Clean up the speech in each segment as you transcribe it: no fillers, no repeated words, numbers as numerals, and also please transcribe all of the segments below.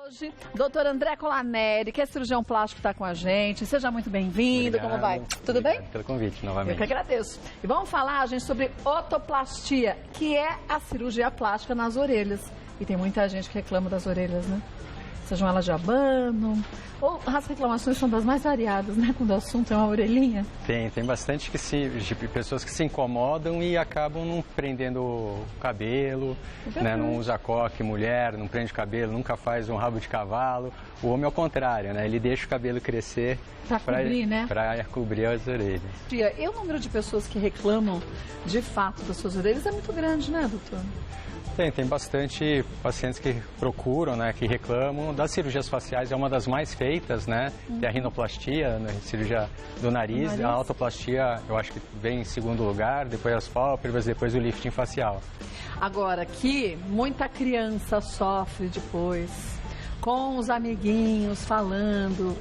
Hoje, doutor André Colaneri, que é cirurgião plástico, está com a gente. Seja muito bem-vindo. Como vai? Tudo bem? Pelo convite, novamente. Eu que agradeço. E vamos falar, gente, sobre otoplastia, que é a cirurgia plástica nas orelhas. E tem muita gente que reclama das orelhas, né? Sejam elas de abano, ou as reclamações são das mais variadas, né? Quando o assunto é uma orelhinha. Tem bastante pessoas que se incomodam e acabam não prendendo o cabelo, né? Não usa coque, mulher, não prende o cabelo, nunca faz um rabo de cavalo. O homem é o contrário, né? Ele deixa o cabelo crescer para cobrir, né? Para cobrir as orelhas. E o número de pessoas que reclamam de fato das suas orelhas é muito grande, né, doutor? Tem bastante pacientes que procuram, né, que reclamam. Das cirurgias faciais é uma das mais feitas, né, que é a rinoplastia, né, cirurgia do nariz. A autoplastia eu acho que vem em segundo lugar, depois as pálpebras, depois o lifting facial. Agora, que muita criança sofre depois, com os amiguinhos falando,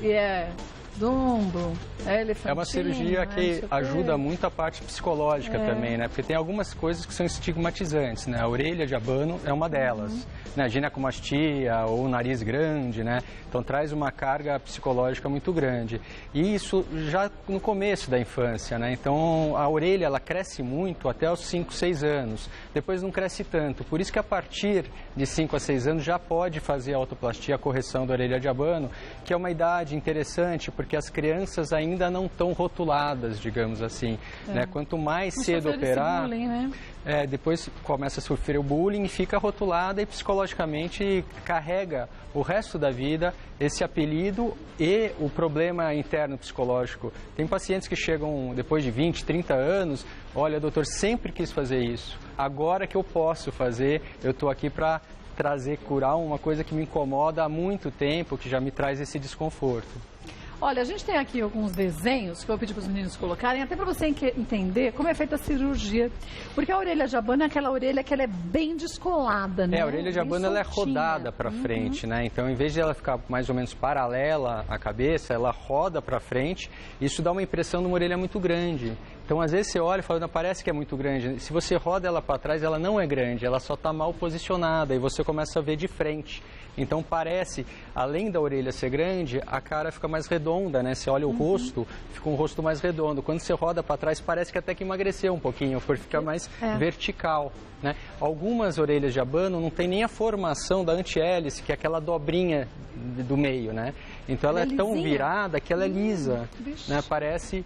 dumbo, elefantinho. É uma cirurgia que ajuda muito a parte psicológica também, né? Porque tem algumas coisas que são estigmatizantes, né? A orelha de abano é uma delas, né? A ginecomastia ou o nariz grande, né? Então traz uma carga psicológica muito grande. E isso já no começo da infância, né? Então a orelha ela cresce muito até os 5, 6 anos. Depois não cresce tanto. Por isso que a partir de 5 a 6 anos já pode fazer a autoplastia, a correção da orelha de abano, que é uma idade interessante, porque as crianças ainda não estão rotuladas, digamos assim. Né? Quanto mais cedo operar, bullying, né? Depois começa a sofrer o bullying, fica rotulada e psicologicamente carrega o resto da vida esse apelido e o problema interno psicológico. Tem pacientes que chegam depois de 20, 30 anos, olha, doutor, sempre quis fazer isso, agora que eu posso fazer, eu estou aqui para curar uma coisa que me incomoda há muito tempo, que já me traz esse desconforto. Olha, a gente tem aqui alguns desenhos que eu vou pedir para os meninos colocarem, até para você entender como é feita a cirurgia. Porque a orelha de abano é aquela orelha que ela é bem descolada, né? A orelha de abano ela é rodada para frente, né? Então, em vez de ela ficar mais ou menos paralela à cabeça, ela roda para frente. Isso dá uma impressão de uma orelha muito grande. Então, às vezes você olha e fala, não, parece que é muito grande. Se você roda ela para trás, ela não é grande, ela só está mal posicionada e você começa a ver de frente. Então, parece, além da orelha ser grande, a cara fica mais redonda, né? Você olha o rosto, fica um rosto mais redondo. Quando você roda para trás, parece que até que emagreceu um pouquinho, porque fica mais vertical, né? Algumas orelhas de abano não tem nem a formação da antihélice, que é aquela dobrinha do meio, né? Então, ela é tão virada que ela é lisa, né? Parece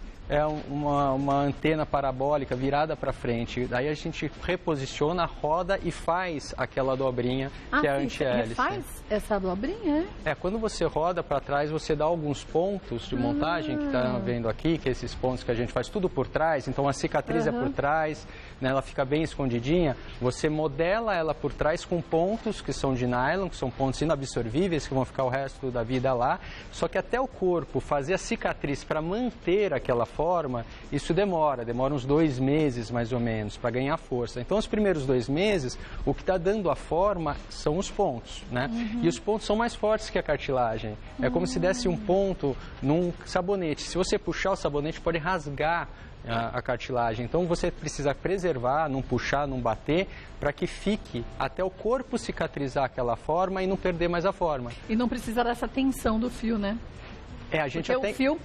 uma antena parabólica virada para frente. Daí a gente reposiciona, roda e faz aquela dobrinha que é a antihélice. Faz essa dobrinha? Quando você roda para trás, você dá alguns pontos de montagem, que está vendo aqui, que esses pontos que a gente faz tudo por trás, então a cicatriz é por trás, né, ela fica bem escondidinha, você modela ela por trás com pontos que são de nylon, que são pontos inabsorvíveis, que vão ficar o resto da vida lá, só que até o corpo fazer a cicatriz para manter aquela forma, isso demora uns 2 meses mais ou menos para ganhar força. Então os primeiros 2 meses, o que está dando a forma são os pontos, né? E os pontos são mais fortes que a cartilagem. É como se desse um ponto num sabonete. Se você puxar o sabonete, pode rasgar a cartilagem. Então você precisa preservar, não puxar, não bater, para que fique até o corpo cicatrizar aquela forma e não perder mais a forma. E não precisa dessa tensão do fio, né? Porque o fio,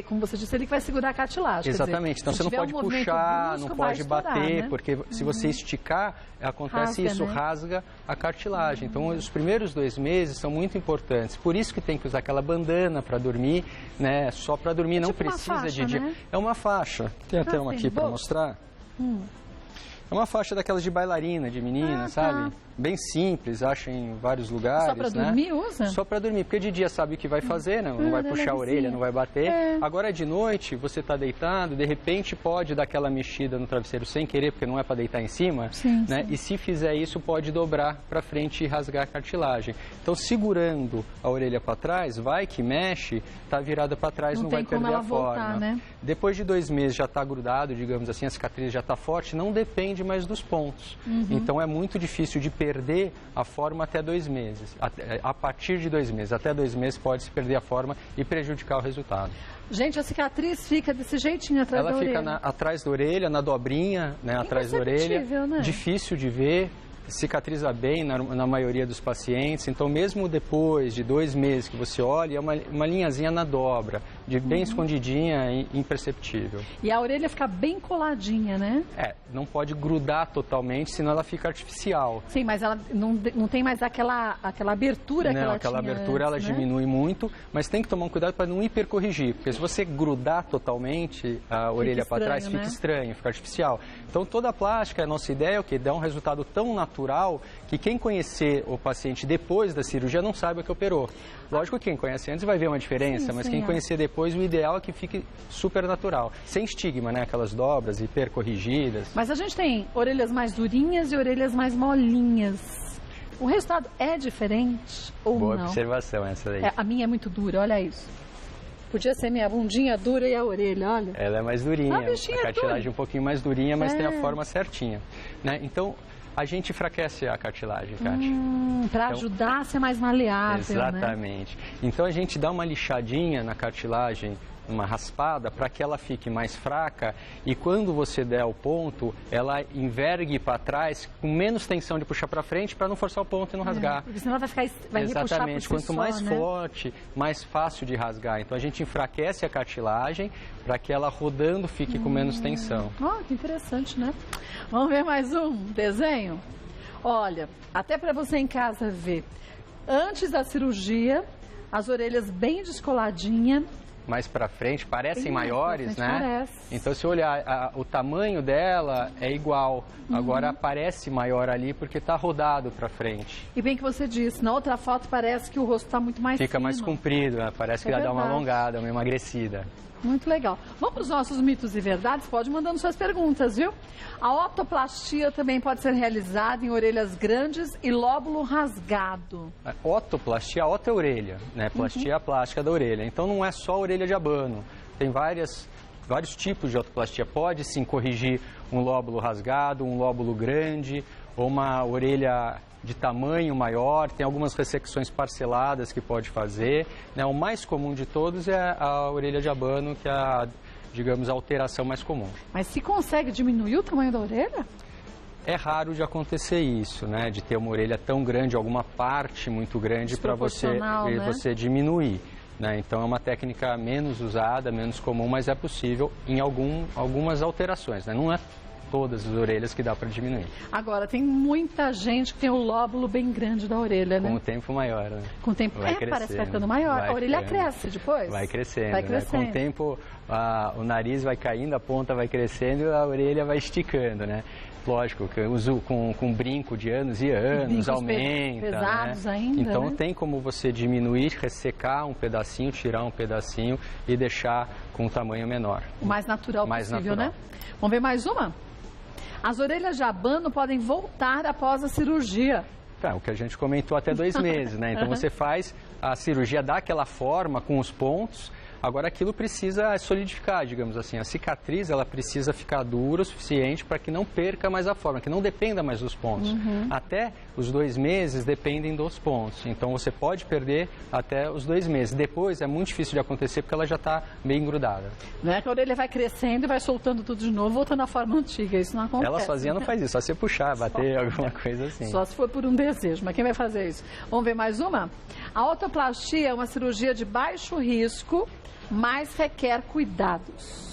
como você disse, ele que vai segurar a cartilagem. Exatamente. Então você não pode puxar, não pode bater, né? Porque se você esticar, acontece isso, rasga a cartilagem. Então os primeiros 2 meses são muito importantes. Por isso que tem que usar aquela bandana para dormir, né? Só para dormir, não precisa faixa, de... né? É uma faixa. Tem até uma aqui para mostrar. É uma faixa daquelas de bailarina, de menina, sabe? Bem simples, acho em vários lugares. Só para dormir usa? Só para dormir, porque de dia sabe o que vai fazer, não vai puxar a orelha, não vai bater. Agora de noite, você está deitado, de repente pode dar aquela mexida no travesseiro sem querer, porque não é para deitar em cima, né? E se fizer isso, pode dobrar para frente e rasgar a cartilagem. Então, segurando a orelha para trás, vai que mexe, está virada para trás, não vai perder a forma. Né? Depois de 2 meses já está grudado, digamos assim, a cicatriz já está forte, não depende mais dos pontos. Então, é muito difícil de perder a forma até 2 meses. A partir de 2 meses, até 2 meses pode-se perder a forma e prejudicar o resultado. Gente, a cicatriz fica desse jeitinho atrás da orelha. Ela fica atrás da orelha, na dobrinha, né, atrás da orelha. Né? Difícil de ver. cicatriza bem na maioria dos pacientes, então mesmo depois de 2 meses que você olha, é uma linhazinha na dobra, de bem escondidinha e imperceptível. E a orelha fica bem coladinha, né? Não pode grudar totalmente, senão ela fica artificial. Sim, mas ela não tem mais aquela abertura que ela tinha aquela abertura antes, ela diminui muito, mas tem que tomar um cuidado para não hipercorrigir, porque se você grudar totalmente a orelha para trás, fica estranho, fica artificial. Então toda a plástica, a nossa ideia é o quê? Dá um resultado tão natural que quem conhecer o paciente depois da cirurgia não saiba que operou. Lógico que quem conhece antes vai ver uma diferença, mas quem conhecer depois, o ideal é que fique super natural, sem estigma, né? Aquelas dobras hipercorrigidas. Mas a gente tem orelhas mais durinhas e orelhas mais molinhas. O resultado é diferente ou Boa não? Observação essa daí. A minha é muito dura, olha isso. Podia ser minha bundinha dura e a orelha, olha. Ela é mais durinha, a cartilagem é um pouquinho mais durinha, mas tem a forma certinha, né? Então, a gente enfraquece a cartilagem, Kátia. Para ajudar a ser mais maleável, exatamente. Né? Então, a gente dá uma lixadinha na cartilagem, uma raspada, para que ela fique mais fraca e quando você der o ponto, ela envergue para trás com menos tensão de puxar para frente para não forçar o ponto e não rasgar. Porque senão vai repuxar por si quanto só, mais né? forte, mais fácil de rasgar. Então a gente enfraquece a cartilagem para que ela rodando fique com menos tensão. Que interessante, né? Vamos ver mais um desenho? Olha, até para você em casa ver. Antes da cirurgia, as orelhas bem descoladinhas. Mais para frente, parecem maiores, né? Parece. Então, se olhar, o tamanho dela é igual. Agora, parece maior ali porque está rodado para frente. E bem que você disse, na outra foto parece que o rosto está muito mais Fica fino. mais comprido, né? Parece que vai dar uma alongada, uma emagrecida. Muito legal. Vamos para os nossos mitos e verdades? Pode mandando suas perguntas, viu? A otoplastia também pode ser realizada em orelhas grandes e lóbulo rasgado. Otoplastia, oto é orelha, né? Plastia é a plástica da orelha. Então não é só a orelha de abano. Tem vários tipos de otoplastia. Pode sim corrigir um lóbulo rasgado, um lóbulo grande ou uma orelha de tamanho maior, tem algumas ressecções parceladas que pode fazer, né? O mais comum de todos é a orelha de abano, que é a, digamos, a alteração mais comum. Mas se consegue diminuir o tamanho da orelha? É raro de acontecer isso, né? De ter uma orelha tão grande, alguma parte muito grande para você diminuir. Né? Então é uma técnica menos usada, menos comum, mas é possível em algumas alterações, né? Não é todas as orelhas que dá para diminuir. Agora, tem muita gente que tem o lóbulo bem grande da orelha, né? Com o tempo maior, né? Com o tempo, parece que vai ficando maior. A orelha cresce depois? Vai crescendo, né? Com o tempo, o nariz vai caindo, a ponta vai crescendo e a orelha vai esticando, né? Lógico, que eu uso com brinco de anos e anos, aumenta, pesados, né? Ainda, então né? tem como você diminuir, ressecar um pedacinho, tirar um pedacinho e deixar com um tamanho menor. O mais natural possível, né? Vamos ver mais uma? As orelhas de abano podem voltar após a cirurgia. O que a gente comentou até 2 meses, né? Então você faz a cirurgia, dá aquela forma com os pontos. Agora aquilo precisa solidificar, digamos assim. A cicatriz, ela precisa ficar dura o suficiente para que não perca mais a forma, que não dependa mais dos pontos. Até os 2 meses dependem dos pontos. Então você pode perder até os 2 meses. Depois é muito difícil de acontecer porque ela já está bem grudada. Não é que a orelha vai crescendo e vai soltando tudo de novo, voltando à forma antiga. Isso não acontece. Ela sozinha não faz isso, só se puxar, bater, alguma coisa assim. Só se for por um desejo. Mas quem vai fazer isso? Vamos ver mais uma? A otoplastia é uma cirurgia de baixo risco, mas requer cuidados.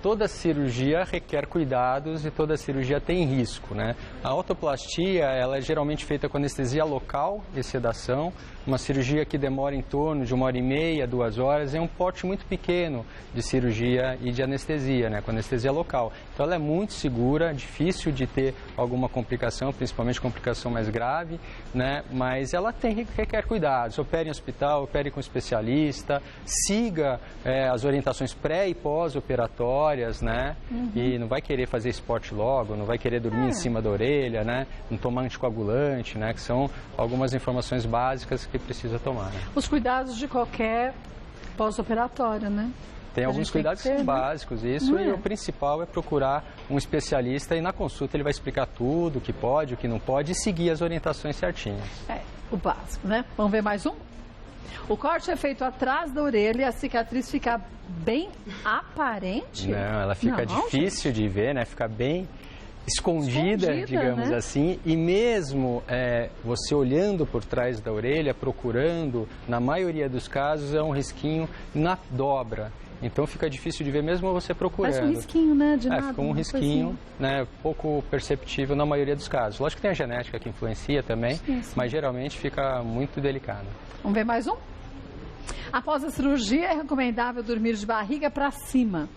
Toda cirurgia requer cuidados e toda cirurgia tem risco, né? A otoplastia, ela é geralmente feita com anestesia local e sedação, uma cirurgia que demora em torno de 1h30, 2 horas, é um porte muito pequeno de cirurgia e de anestesia, né? Com anestesia local. Então ela é muito segura, difícil de ter alguma complicação, principalmente complicação mais grave, né? Mas ela requer cuidados, opere em hospital, opere com especialista, siga as orientações pré e pós-operatórias, né? E não vai querer fazer esporte logo, não vai querer dormir em cima da orelha, né? Não tomar anticoagulante, né? Que são algumas informações básicas que precisa tomar. Né? Os cuidados de qualquer pós-operatório, né? Tem alguns cuidados que são básicos, isso, e o principal é procurar um especialista e na consulta ele vai explicar tudo, o que pode, o que não pode e seguir as orientações certinhas. O básico, né? Vamos ver mais um? O corte é feito atrás da orelha e a cicatriz fica bem aparente? Não, ela fica difícil de ver, né? Fica bem escondida, digamos, né? assim, e mesmo você olhando por trás da orelha, procurando, na maioria dos casos é um risquinho na dobra. Então fica difícil de ver mesmo você procurando. Parece um risquinho, né? De nada, fica um risquinho, né? Pouco perceptível na maioria dos casos. Lógico que tem a genética que influencia também, sim. mas geralmente fica muito delicado. Vamos ver mais um? Após a cirurgia, é recomendável dormir de barriga para cima.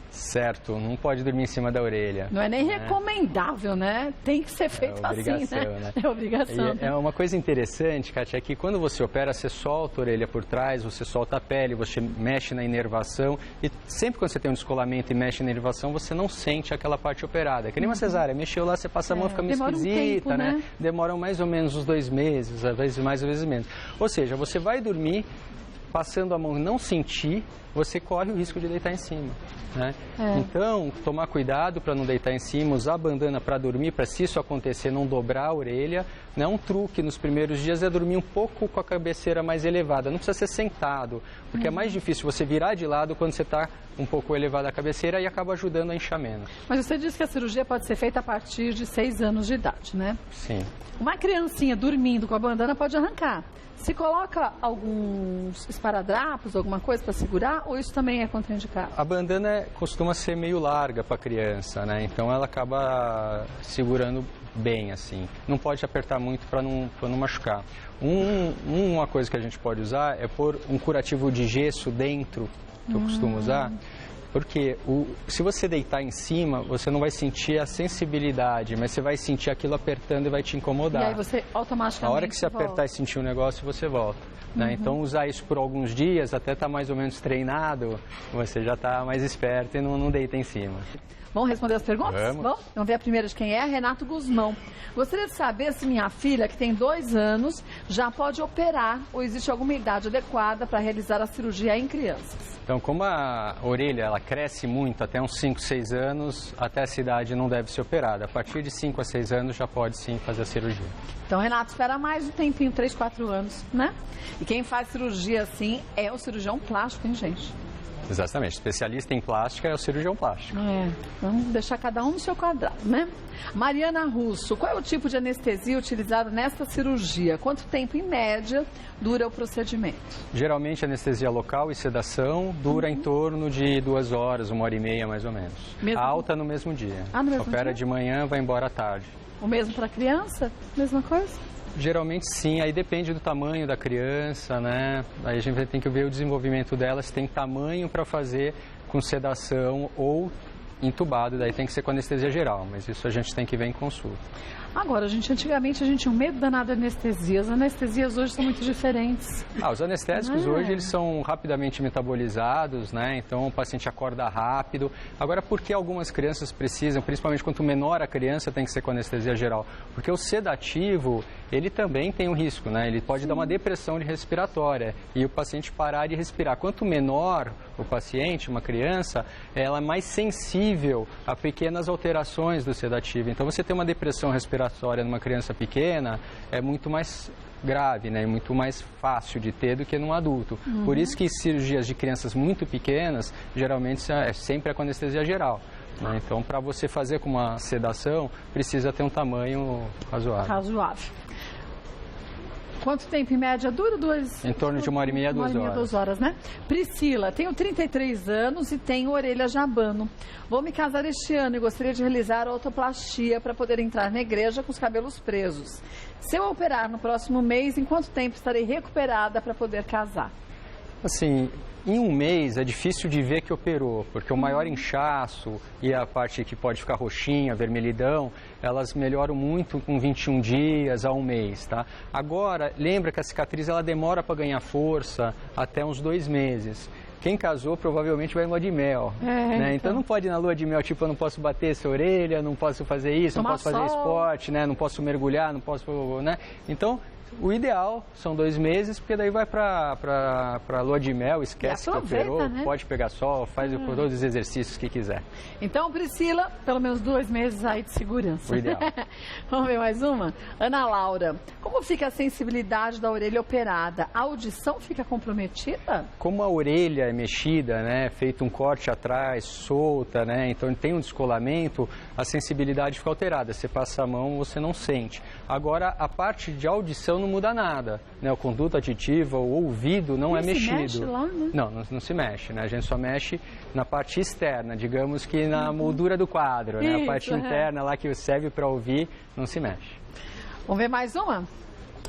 Certo, não pode dormir em cima da orelha. Não é nem recomendável, né? Tem que ser feito assim, né? É obrigação. É uma coisa interessante, Kátia, é que quando você opera, você solta a orelha por trás, você solta a pele, você mexe na inervação e sempre quando você tem um descolamento e mexe na inervação, você não sente aquela parte operada. É que nem uma cesárea, mexeu lá, você passa a mão, fica meio esquisita, tempo, né? Demoram mais ou menos uns 2 meses, às vezes mais, às vezes menos. Ou seja, você vai dormir, passando a mão não sentir, você corre o risco de deitar em cima. Né? Então, tomar cuidado para não deitar em cima, usar a bandana para dormir, para se isso acontecer, não dobrar a orelha. Né? Um truque nos primeiros dias é dormir um pouco com a cabeceira mais elevada, não precisa ser sentado, porque é mais difícil você virar de lado quando você está um pouco elevada a cabeceira e acaba ajudando a inchar menos. Mas você disse que a cirurgia pode ser feita a partir de 6 anos de idade, né? Sim. Uma criancinha dormindo com a bandana pode arrancar. Se coloca alguns esparadrapos, alguma coisa para segurar, ou isso também é contraindicado? A bandana costuma ser meio larga para a criança, né? Então ela acaba segurando bem, assim. Não pode apertar muito para não machucar. Uma coisa que a gente pode usar é pôr um curativo de gesso dentro, que eu costumo usar. Porque se você deitar em cima, você não vai sentir a sensibilidade, mas você vai sentir aquilo apertando e vai te incomodar. E aí você automaticamente A hora que você apertar e sentir um negócio, você volta. Né? Então, usar isso por alguns dias, até estar mais ou menos treinado, você já está mais esperto e não deita em cima. Vamos responder as perguntas? Vamos ver a primeira de quem é, Renato Guzmão. Gostaria de saber se minha filha, que tem 2 anos, já pode operar ou existe alguma idade adequada para realizar a cirurgia em crianças. Então, como a orelha ela cresce muito até uns 5, 6 anos, até essa idade não deve ser operada. A partir de 5 a 6 anos já pode sim fazer a cirurgia. Então, Renato, espera mais um tempinho, 3, 4 anos, né? E quem faz cirurgia assim é o cirurgião plástico, hein, gente? Exatamente. Especialista em plástica é o cirurgião plástico. Vamos deixar cada um no seu quadrado, né? Mariana Russo, qual é o tipo de anestesia utilizada nesta cirurgia? Quanto tempo, em média, dura o procedimento? Geralmente, anestesia local e sedação dura em torno de 2 horas, 1h30, mais ou menos. Mesmo... Alta no mesmo dia. No mesmo Opera dia? de manhã, vai embora à tarde. O mesmo para criança? Mesma coisa? Geralmente sim, aí depende do tamanho da criança, né? Aí a gente tem que ver o desenvolvimento dela, se tem tamanho para fazer com sedação ou entubado, daí tem que ser com anestesia geral, mas isso a gente tem que ver em consulta. Agora, antigamente a gente tinha um medo danado de anestesia. As anestesias hoje são muito diferentes. Os anestésicos hoje eles são rapidamente metabolizados, né? Então o paciente acorda rápido. Agora, por que algumas crianças precisam, principalmente quanto menor a criança, tem que ser com anestesia geral? Porque o sedativo, ele também tem um risco, né? Ele pode dar uma depressão respiratória e o paciente parar de respirar. Quanto menor o paciente, uma criança, ela é mais sensível a pequenas alterações do sedativo. Então, você ter uma depressão respiratória numa criança pequena é muito mais grave, né? É muito mais fácil de ter do que num adulto. Por isso que cirurgias de crianças muito pequenas, geralmente é sempre com anestesia geral. Né? Então, para você fazer com uma sedação, precisa ter um tamanho razoável. Quanto tempo em média dura? Em torno de 1h30 a 2 horas. 2 horas, né? Priscila, tenho 33 anos e tenho orelha de abano. Vou me casar este ano e gostaria de realizar otoplastia para poder entrar na igreja com os cabelos presos. Se eu operar no próximo mês, em quanto tempo estarei recuperada para poder casar? Assim, em um mês é difícil de ver que operou, porque o maior inchaço e a parte que pode ficar roxinha, vermelhidão, elas melhoram muito com 21 dias a 1 mês, tá? Agora, lembra que a cicatriz ela demora para ganhar força até uns 2 meses. Quem casou provavelmente vai em lua de mel, né? Então não pode ir na lua de mel, tipo, eu não posso bater essa orelha, não posso fazer isso, não posso fazer esporte, né? Não posso mergulhar, não posso, né? Então, O ideal são 2 meses, porque daí vai para lua de mel, esquece que operou, né? Pode pegar sol, faz todos os exercícios que quiser. Então, Priscila, pelo menos 2 meses aí de segurança. O ideal. Vamos ver mais uma? Ana Laura, como fica a sensibilidade da orelha operada? A audição fica comprometida? Como a orelha é mexida, né, feito um corte atrás, solta, né, então tem um descolamento, a sensibilidade fica alterada. Você passa a mão, você não sente. Agora, a parte de audição não muda nada, né, o conduto aditivo, o ouvido não é mexido. Mexe lá, né? Não se mexe, né, a gente só mexe na parte externa, digamos que na moldura do quadro, né, Isso, a parte interna lá que serve para ouvir, não se mexe. Vamos ver mais uma?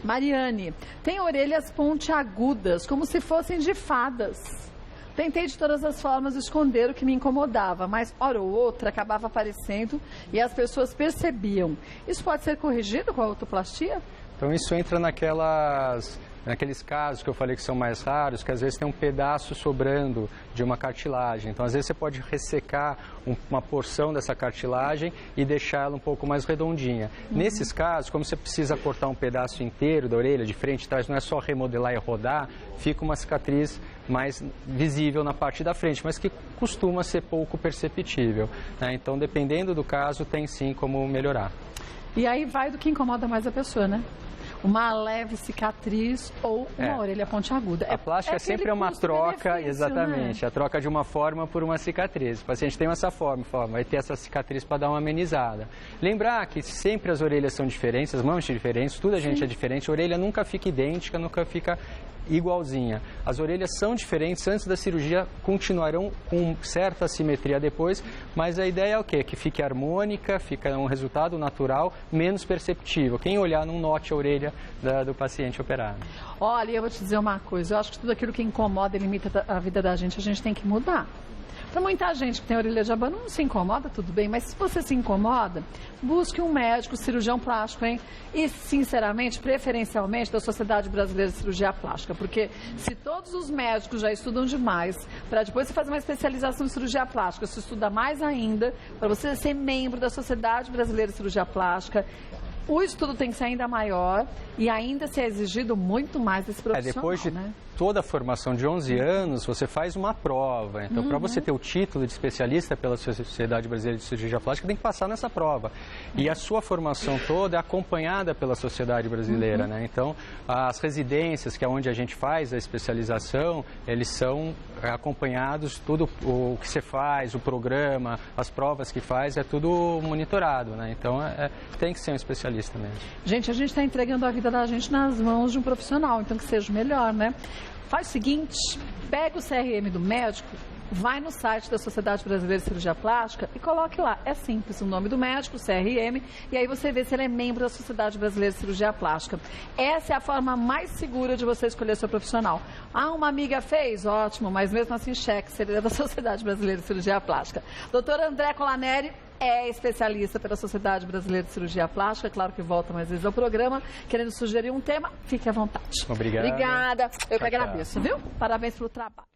Mariane, tem orelhas pontiagudas, como se fossem de fadas. Tentei de todas as formas esconder o que me incomodava, mas hora ou outra acabava aparecendo e as pessoas percebiam. Isso pode ser corrigido com a otoplastia? Então isso entra naqueles casos que eu falei que são mais raros, que às vezes tem um pedaço sobrando de uma cartilagem. Então às vezes você pode ressecar uma porção dessa cartilagem e deixá-la um pouco mais redondinha. Nesses casos, como você precisa cortar um pedaço inteiro da orelha, de frente e trás, não é só remodelar e rodar, fica uma cicatriz mais visível na parte da frente, mas que costuma ser pouco perceptível, né? Então, dependendo do caso, tem sim como melhorar. E aí vai do que incomoda mais a pessoa, né? Uma leve cicatriz ou uma orelha pontiaguda. A plástica sempre é uma troca, exatamente, né? A troca de uma forma por uma cicatriz. O paciente tem essa forma, vai ter essa cicatriz para dar uma amenizada. Lembrar que sempre as orelhas são diferentes, as mãos são diferentes, tudo a gente é diferente, a orelha nunca fica idêntica, nunca fica igualzinha. As orelhas são diferentes, antes da cirurgia continuarão com certa simetria depois, mas a ideia é o quê? Que fique harmônica, fica um resultado natural, menos perceptível. Quem olhar não note a orelha do paciente operado. Olha, eu vou te dizer uma coisa, eu acho que tudo aquilo que incomoda e limita a vida da gente, a gente tem que mudar. Para muita gente que tem orelha de abano não se incomoda, tudo bem, mas se você se incomoda, busque um médico, cirurgião plástico, hein? E, sinceramente, preferencialmente, da Sociedade Brasileira de Cirurgia Plástica, porque se todos os médicos já estudam demais, para depois você fazer uma especialização em cirurgia plástica, se estuda mais ainda, para você ser membro da Sociedade Brasileira de Cirurgia Plástica, o estudo tem que ser ainda maior e ainda ser exigido muito mais desse profissional, depois de toda a formação de 11 anos, você faz uma prova. Então, para você ter o título de especialista pela Sociedade Brasileira de Cirurgia Plástica, tem que passar nessa prova. E a sua formação toda é acompanhada pela Sociedade Brasileira, né? Então, as residências, que é onde a gente faz a especialização, eles são acompanhados, tudo o que você faz, o programa, as provas que faz, é tudo monitorado, né? Então, tem que ser um especialista mesmo. Gente, a gente está entregando a vida da gente nas mãos de um profissional, então que seja o melhor, né? Faz o seguinte, pega o CRM do médico, vai no site da Sociedade Brasileira de Cirurgia Plástica e coloque lá. É simples, o nome do médico, o CRM, e aí você vê se ele é membro da Sociedade Brasileira de Cirurgia Plástica. Essa é a forma mais segura de você escolher seu profissional. Ah, uma amiga fez? Ótimo, mas mesmo assim cheque se ele é da Sociedade Brasileira de Cirurgia Plástica. Doutor André Colaneri é especialista pela Sociedade Brasileira de Cirurgia Plástica, claro que volta mais vezes ao programa, querendo sugerir um tema, fique à vontade. Obrigado. Obrigada, eu que agradeço, viu? Parabéns pelo trabalho.